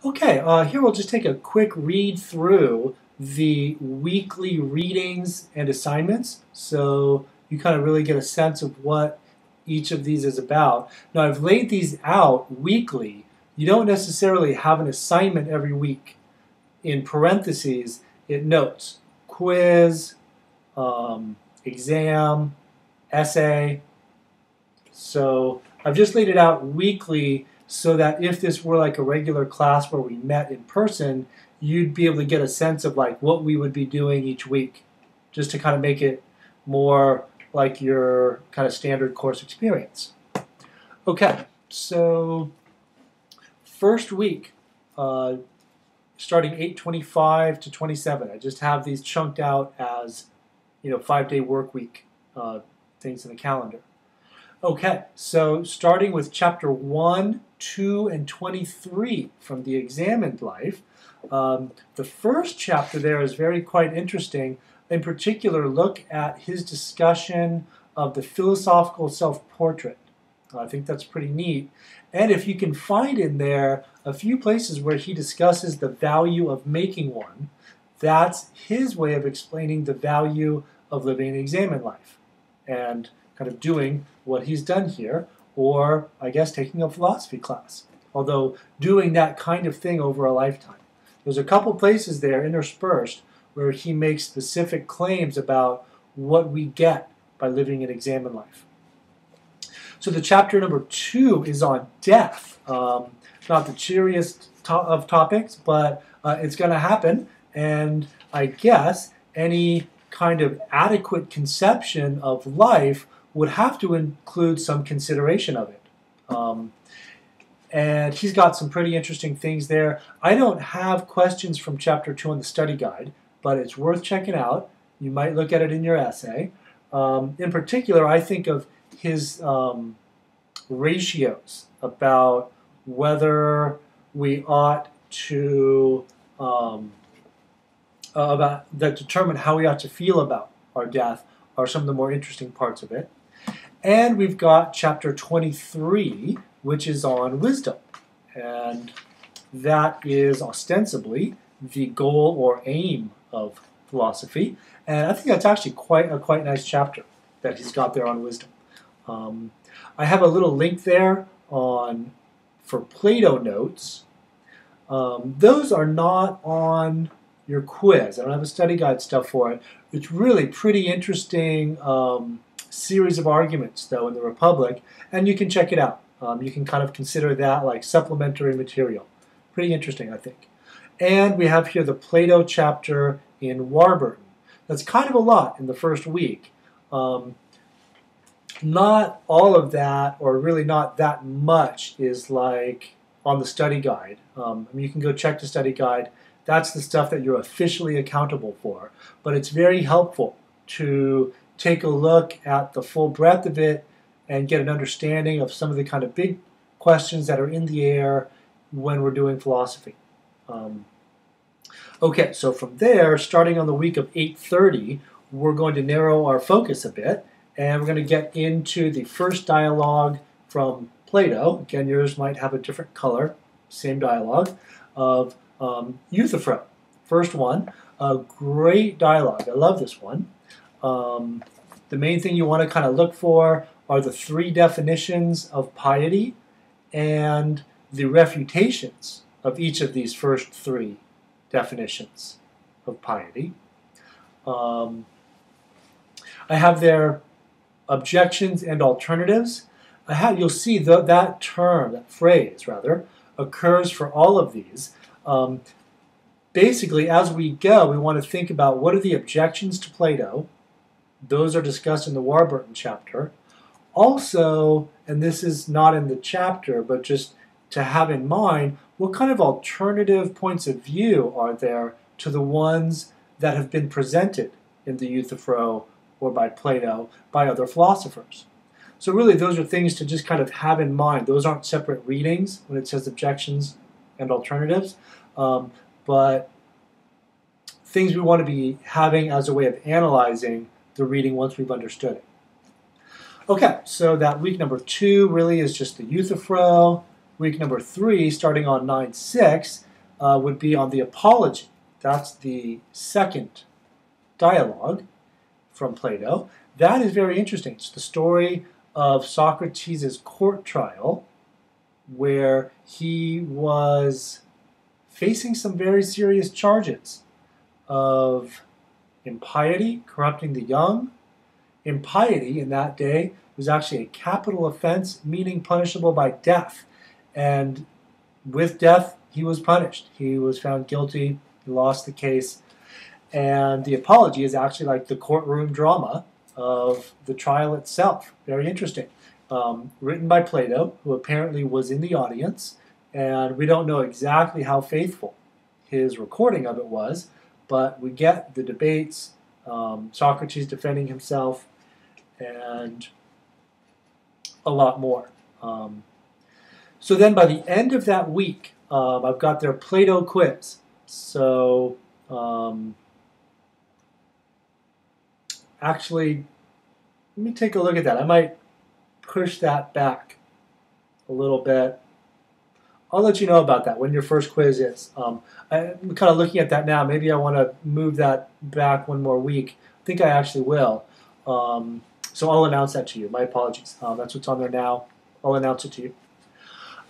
Okay, here we'll just take a quick read through the weekly readings and assignments so you kind of really get a sense of what each of these is about. Now, I've laid these out weekly. You don't necessarily have an assignment every week. In parentheses, it notes quiz, exam, essay. So I've just laid it out weekly so that if this were like a regular class where we met in person, you'd be able to get a sense of like what we would be doing each week, just to kind of make it more like your kind of standard course experience. Okay, so first week, starting 8/25 to 27. I just have these chunked out as 5-day work week things in the calendar. Okay, so starting with chapter 1, 2, and 23 from the Examined Life. The first chapter there is quite interesting. In particular, look at his discussion of the philosophical self-portrait. I think that's pretty neat. And if you can find in there a few places where he discusses the value of making one, that's his way of explaining the value of living an examined life and kind of doing what he's done here, or I guess taking a philosophy class, although doing that kind of thing over a lifetime. There's a couple places there interspersed where he makes specific claims about what we get by living an examined life. So the chapter number 2 is on death. Not the cheeriest of topics, but it's going to happen, and I guess any kind of adequate conception of life would have to include some consideration of it. And he's got some pretty interesting things there. I don't have questions from chapter 2 on the study guide, but it's worth checking out. You might look at it in your essay. In particular, I think of his ratios about whether we ought to that determine how we ought to feel about our death are some of the more interesting parts of it. And we've got chapter 23, which is on wisdom. And that is ostensibly the goal or aim of philosophy. And I think that's actually quite a nice chapter that he's got there on wisdom. I have a little link there for Plato notes. Those are not on your quiz. I don't have a study guide stuff for it. It's really pretty interesting series of arguments, though, in the Republic, and you can check it out. You can kind of consider that like supplementary material. Pretty interesting, I think. And we have here the Plato chapter in Warburton. That's kind of a lot in the first week. Not all of that, or really not that much, is like on the study guide. You can go check the study guide. That's the stuff that you're officially accountable for. But it's very helpful to take a look at the full breadth of it and get an understanding of some of the kind of big questions that are in the air when we're doing philosophy. Okay, so from there, starting on the week of 8:30, we're going to narrow our focus a bit, and we're going to get into the first dialogue from Plato. Again, yours might have a different color, same dialogue, of Euthyphro. First one, a great dialogue. I love this one. The main thing you want to kind of look for are the 3 definitions of piety and the refutations of each of these first 3 definitions of piety. I have there objections and alternatives. You'll see that term, that phrase rather, occurs for all of these. Basically, as we go, we want to think about what are the objections to Plato. Those are discussed in the Warburton chapter. Also, and this is not in the chapter, but just to have in mind, what kind of alternative points of view are there to the ones that have been presented in the Euthyphro or by Plato by other philosophers? So really, those are things to just kind of have in mind. Those aren't separate readings when it says objections and alternatives, but things we want to be having as a way of analyzing the reading once we've understood it. Okay, so that week number 2 really is just the Euthyphro. Week number 3, starting on 9/6, would be on the Apology. That's the second dialogue from Plato. That is very interesting. It's the story of Socrates' court trial, where he was facing some very serious charges of impiety, corrupting the young. Impiety in that day was actually a capital offense, meaning punishable by death. And with death, he was punished. He was found guilty. He lost the case. And the Apology is actually like the courtroom drama of the trial itself. Very interesting. Written by Plato, who apparently was in the audience, and we don't know exactly how faithful his recording of it was, but we get the debates, Socrates defending himself, and a lot more. So then by the end of that week, I've got their Plato quiz. So actually, let me take a look at that. I might push that back a little bit. I'll let you know about that when your first quiz is. I'm kind of looking at that now. Maybe I want to move that back one more week. I think I actually will. So I'll announce that to you. My apologies. That's what's on there now. I'll announce it to you.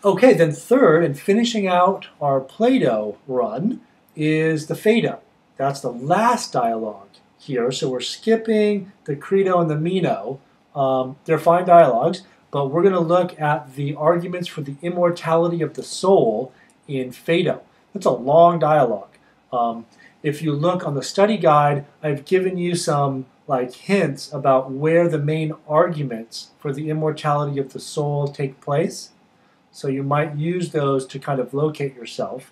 Okay, then third, and finishing out our Plato run, is the Phaedo. That's the last dialogue here. So we're skipping the Crito and the Meno. They're fine dialogues, but we're going to look at the arguments for the immortality of the soul in Phaedo. That's a long dialogue. If you look on the study guide, I've given you some hints about where the main arguments for the immortality of the soul take place. So you might use those to kind of locate yourself.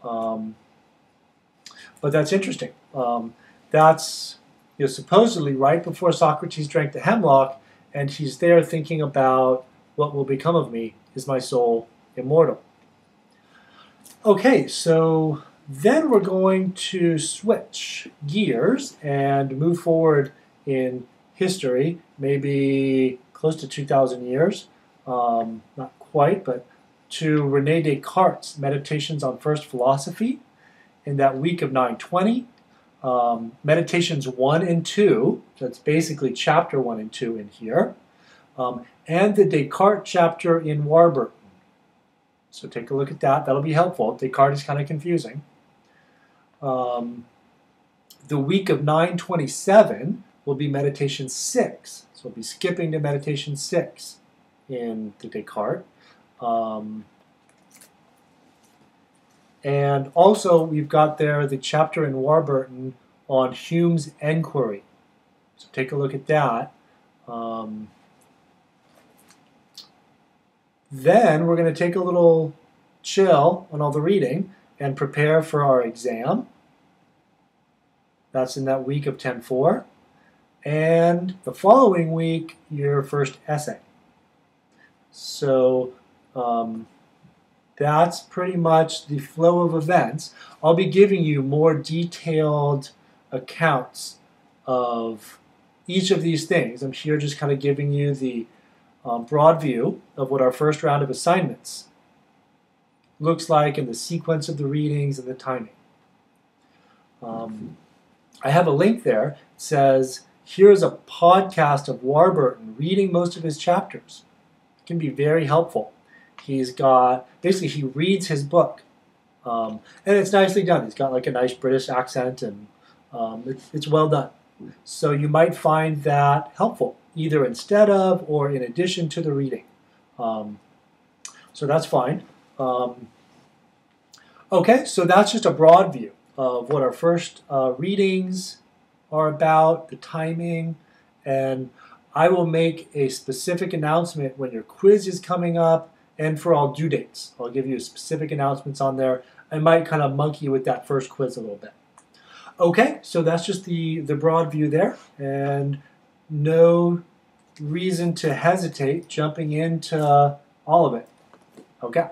But that's interesting. That's supposedly right before Socrates drank the hemlock, and he's there thinking about what will become of me. Is my soul immortal? Okay, so then we're going to switch gears and move forward in history, maybe close to 2,000 years. Not quite, but to René Descartes' Meditations on First Philosophy in that week of 920. Meditations 1 and 2, that's basically chapter 1 and 2 in here, and the Descartes chapter in Warburton. So take a look at that. That'll be helpful. Descartes is kind of confusing. The week of 927 will be Meditation 6. So we'll be skipping to Meditation 6 in the Descartes. And also we've got there the chapter in Warburton on Hume's Enquiry. So take a look at that. Then we're going to take a little chill on all the reading and prepare for our exam. That's in that week of 10-4. And the following week, your first essay. So that's pretty much the flow of events. I'll be giving you more detailed accounts of each of these things. I'm here just kind of giving you the broad view of what our first round of assignments looks like and the sequence of the readings and the timing. I have a link there. It says, here's a podcast of Warburton reading most of his chapters. It can be very helpful. He's got, basically he reads his book. And it's nicely done. He's got like a nice British accent, and it's well done. So you might find that helpful, either instead of or in addition to the reading. So that's fine. Okay, so that's just a broad view of what our first readings are about, the timing, and I will make a specific announcement when your quiz is coming up and for all due dates. I'll give you specific announcements on there. I might kind of monkey with that first quiz a little bit. Okay, so that's just the broad view there, and no reason to hesitate jumping into all of it. Okay.